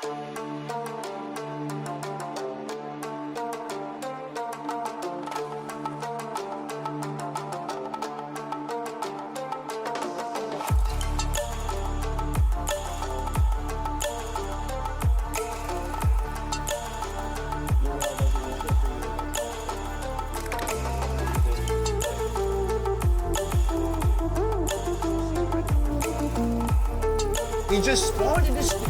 He just spawned in this dude.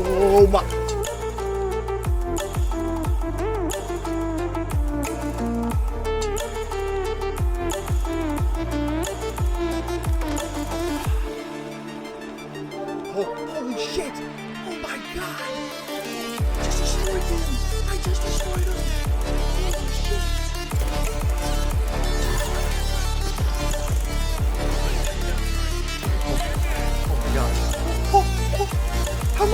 Oh my. Holy shit. Oh my god. I just destroyed him. I just destroyed him. Holy shit. How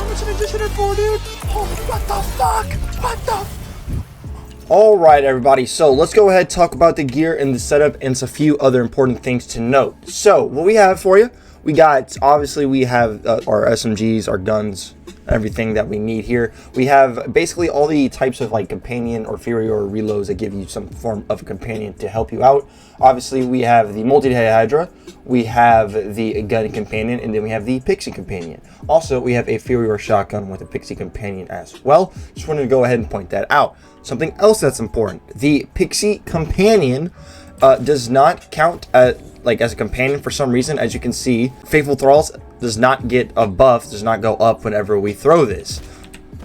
much did I just hit it for, dude? Oh, what the fuck? What the? Alright, everybody, so let's go ahead and talk about the gear and the setup and a few other important things to note. So, what we have for you, we got, obviously, we have our SMGs, our guns, everything that we need here. We have basically all the types of like companion or inferior reloads that give you some form of a companion to help you out. Obviously, we have the multi-head Hydra, we have the gun companion, and then we have the pixie companion. Also, we have a inferior shotgun with a pixie companion as well. Just wanted to go ahead and point that out. Something else that's important: the pixie companion does not count as a companion for some reason. As you can see, Faithful Thralls does not get a buff, does not go up whenever we throw this,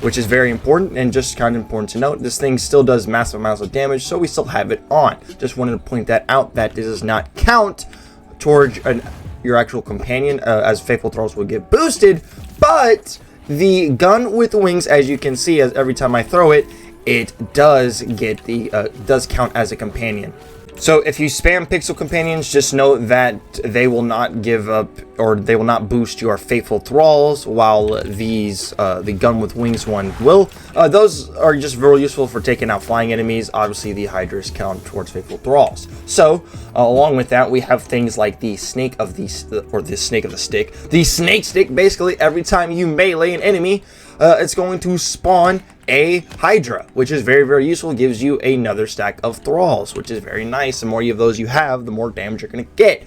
which is very important and just kind of important to note. This thing still does massive amounts of damage, so we still have it on. Just wanted to point that out, that this does not count towards your actual companion, as Faithful Thralls will get boosted, but the gun with wings, as you can see, as every time I throw it, it does get the does count as a companion. So if you spam pixel companions, just know that they will not give up, or they will not boost your Faithful Thralls, while these the gun with wings one will. Those are just very useful for taking out flying enemies. Obviously the Hydras count towards Faithful Thralls. So along with that, we have things like the snake of the, or the snake of the stick, the snake stick. Basically every time you melee an enemy, it's going to spawn a Hydra, which is very, very useful. It gives you another stack of Thralls, which is very nice. The more of those you have, the more damage you're going to get.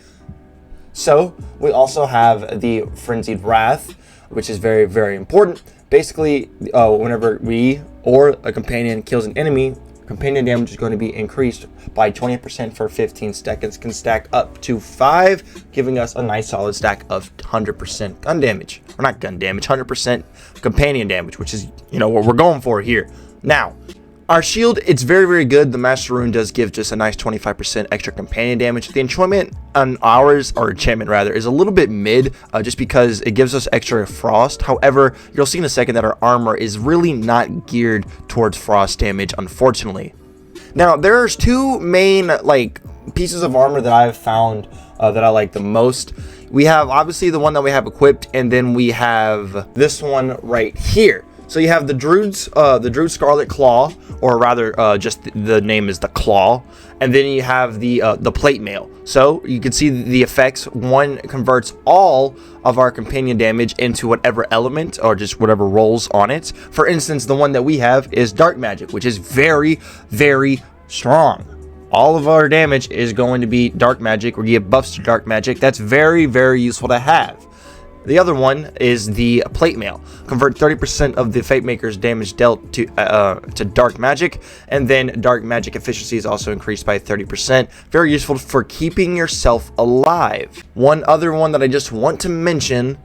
So we also have the Frenzied Wrath, which is very, very important. Basically, whenever we or a companion kills an enemy, companion damage is going to be increased by 20% for 15 seconds, can stack up to 5, giving us a nice solid stack of 100% gun damage. Or not gun damage, 100% companion damage, which is, you know, what we're going for here. Now, our shield, it's very, very good. The Master Rune does give just a nice 25% extra companion damage. The enchantment on ours, or enchantment rather, is a little bit mid, just because it gives us extra frost. However, you'll see in a second that our armor is really not geared towards frost damage, unfortunately. Now, there's two main pieces of armor that I've found that I like the most. We have obviously the one that we have equipped, and then we have this one right here. So you have the Druid's Scarlet Claw, or rather, just the name is the Claw, and then you have the Plate Mail. So you can see the effects. One converts all of our companion damage into whatever element or just whatever rolls on it. For instance, the one that we have is Dark Magic, which is very, very strong. All of our damage is going to be Dark Magic. We get buffs to Dark Magic. That's very, very useful to have. The other one is the Plate Mail. Convert 30% of the Fate Maker's damage dealt to Dark Magic, and then Dark Magic efficiency is also increased by 30%. Very useful for keeping yourself alive. One other one that I just want to mention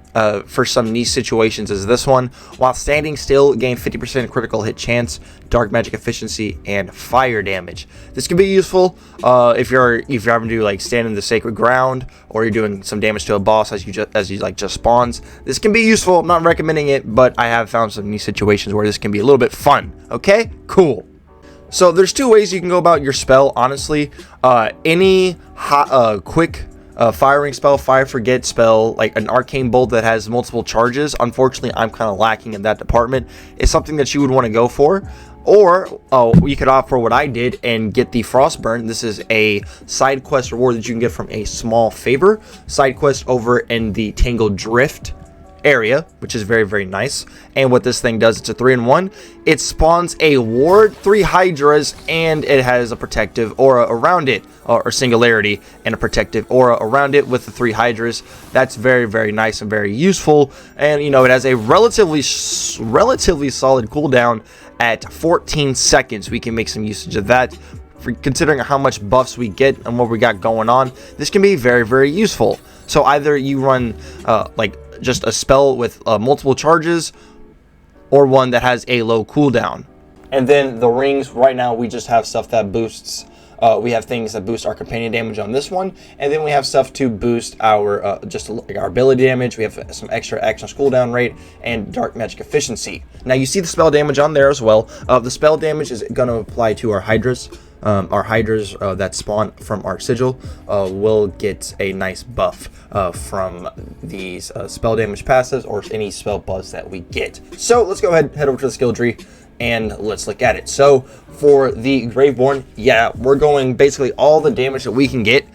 for some niche situations is this one. While standing still, gain 50% critical hit chance, Dark Magic efficiency, and fire damage. This can be useful if you're having to stand in the sacred ground, or you're doing some damage to a boss as he just spawns. This can be useful. I'm not recommending it, but I have found some niche situations where this can be a little bit fun. Okay, cool. So there's two ways you can go about your spell. Honestly, any quick firing spell, fire forget spell, like an arcane bolt that has multiple charges. Unfortunately, I'm kind of lacking in that department. It's something that you would want to go for. Or you could opt for what I did and get the Frostburn. This is a side quest reward that you can get from a small favor side quest over in the Tangled Drift. area, which is very, very nice. And what this thing does, it's a 3-in-1. It spawns a ward, 3 hydras, and it has a protective aura around it, or singularity and a protective aura around it with the 3 hydras. That's very, very nice and very useful. And you know, it has a relatively solid cooldown at 14 seconds. We can make some usage of that. Considering how much buffs we get and what we got going on, this can be very, very useful. So either you run like just a spell with multiple charges, or one that has a low cooldown. And then the rings, right now we just have stuff that boosts, we have things that boost our companion damage on this one, and then we have stuff to boost our just like our ability damage. We have some extra action cooldown rate and dark magic efficiency. Now you see the spell damage on there as well. The spell damage is going to apply to our hydras. Our hydras that spawn from our sigil will get a nice buff from these spell damage passives or any spell buffs that we get. So let's go ahead, head over to the skill tree, and let's look at it. So for the Graveborn, yeah, we're going basically all the damage that we can get.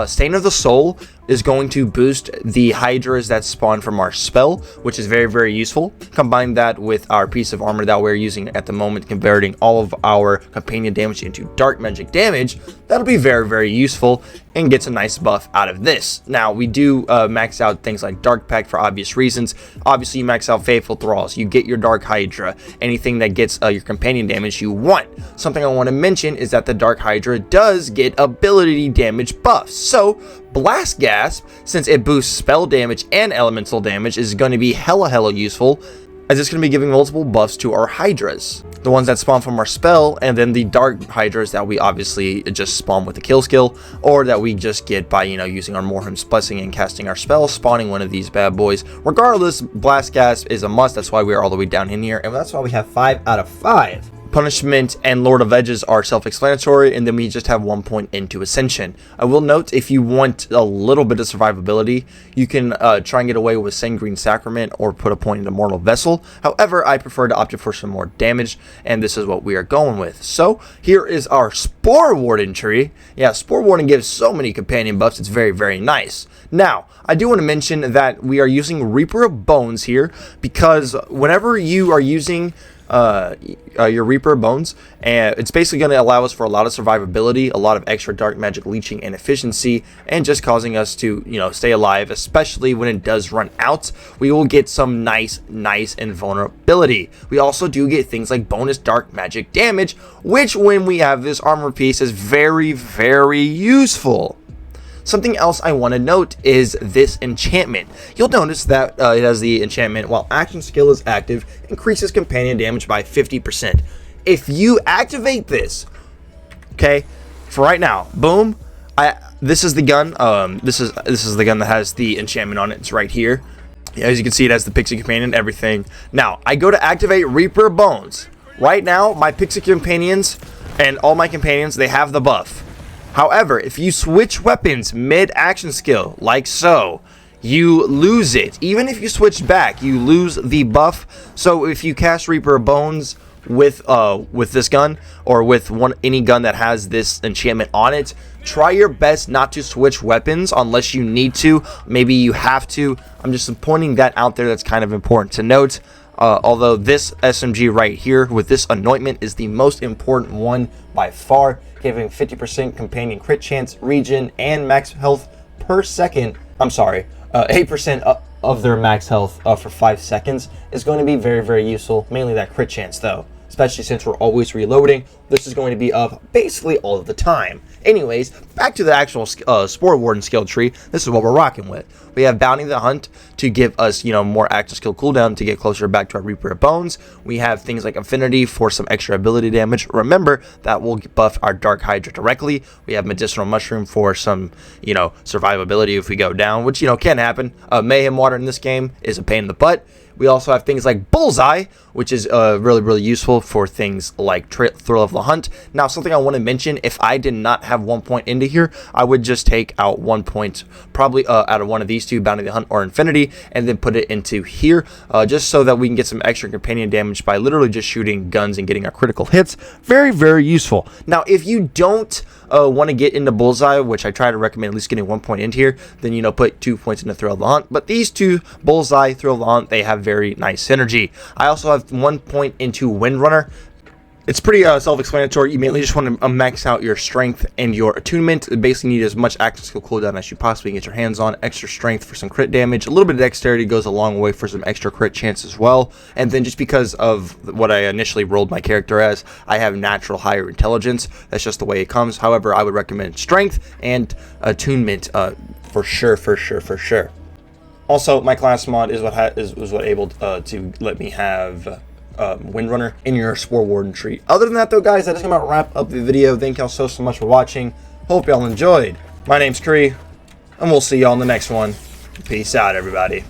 Stain of the Soul is going to boost the hydras that spawn from our spell, which is very, very useful. Combine that with our piece of armor that we're using at the moment, converting all of our companion damage into dark magic damage. That'll be very, very useful and gets a nice buff out of this. Now, we do max out things like Dark Pact for obvious reasons. Obviously, you max out Faithful Thralls, you get your Dark Hydra, anything that gets your companion damage you want. Something I want to mention is that the Dark Hydra does get ability damage buffs. So, Blast Gasp, since it boosts spell damage and elemental damage, is going to be hella useful, as it's going to be giving multiple buffs to our hydras. The ones that spawn from our spell, and then the dark hydras that we obviously just spawn with the kill skill, or that we just get by, you know, using our Morhem's Blessing and casting our spell, spawning one of these bad boys. Regardless, Blast Gasp is a must. That's why we're all the way down in here, and that's why we have 5 out of 5. Punishment and Lord of Edges are self-explanatory, and then we just have 1 point into Ascension. I will note, if you want a little bit of survivability, you can try and get away with Sanguine Sacrament or put a point into Mortal Vessel. However, I prefer to opt for some more damage, and this is what we are going with. So, here is our Sporewarden tree. Yeah, Sporewarden gives so many companion buffs, it's very, very nice. Now, I do want to mention that we are using Reaper of Bones here, because whenever you are using your Reaper of Bones, and it's basically going to allow us for a lot of survivability, a lot of extra dark magic leeching and efficiency, and just causing us to, you know, stay alive, especially when it does run out. We will get some nice invulnerability. We also do get things like bonus dark magic damage, which when we have this armor piece is very, very useful. Something else I want to note is this enchantment. You'll notice that it has the enchantment, while action skill is active, increases companion damage by 50%. If you activate this, okay, for right now, boom, this is the gun. This is the gun that has the enchantment on it. It's right here. As you can see, it has the Pixie Companion and everything. Now, I go to activate Reaper of Bones. Right now, my Pixie Companions and all my companions, they have the buff. However, if you switch weapons mid-action skill, like so, you lose it. Even if you switch back, you lose the buff. So if you cast Reaper of Bones with this gun, or with any gun that has this enchantment on it, try your best not to switch weapons unless you need to. Maybe you have to. I'm just pointing that out there. That's kind of important to note. Although this SMG right here with this anointment is the most important one by far, giving 50% companion crit chance, regen, and max health per second. I'm sorry, 8% of their max health for 5 seconds is going to be very, very useful. Mainly that crit chance though, especially since we're always reloading. This is going to be up basically all of the time. Anyways, back to the actual Sporewarden skill tree. This is what we're rocking with. We have Bounty the Hunt to give us, you know, more active skill cooldown to get closer back to our Reaper of Bones. We have things like Affinity for some extra ability damage. Remember, that will buff our Dark Hydra directly. We have Medicinal Mushroom for some, you know, survivability if we go down, which, you know, can happen. Mayhem Water in this game is a pain in the butt. We also have things like Bullseye, which is really useful for things like Thrill of the Hunt. Now, something I want to mention, if I did not have 1 point into here, I would just take out 1 point, probably out of one of these two, Bounty the Hunt or Infinity, and then put it into here, just so that we can get some extra companion damage by literally just shooting guns and getting our critical hits. Very useful. Now, if you don't want to get into Bullseye, which I try to recommend at least getting 1 point into here, then, you know, put 2 points into Thrill of the Hunt. But these two, Bullseye, Thrill of the Hunt, they have very nice synergy. I also have 1 point into Windrunner. It's pretty self-explanatory. You mainly just want to max out your strength and your attunement. You basically need as much active skill cooldown as you possibly can get your hands on. Extra strength for some crit damage. A little bit of dexterity goes a long way for some extra crit chance as well. And then just because of what I initially rolled my character as, I have natural higher intelligence. That's just the way it comes. However, I would recommend strength and attunement for sure. Also, my class mod is what able to let me have Windrunner in your Sporewarden tree. Other than that, though, guys, that is going to wrap up the video. Thank y'all so much for watching. Hope y'all enjoyed. My name's Kree, and we'll see y'all in the next one. Peace out, everybody.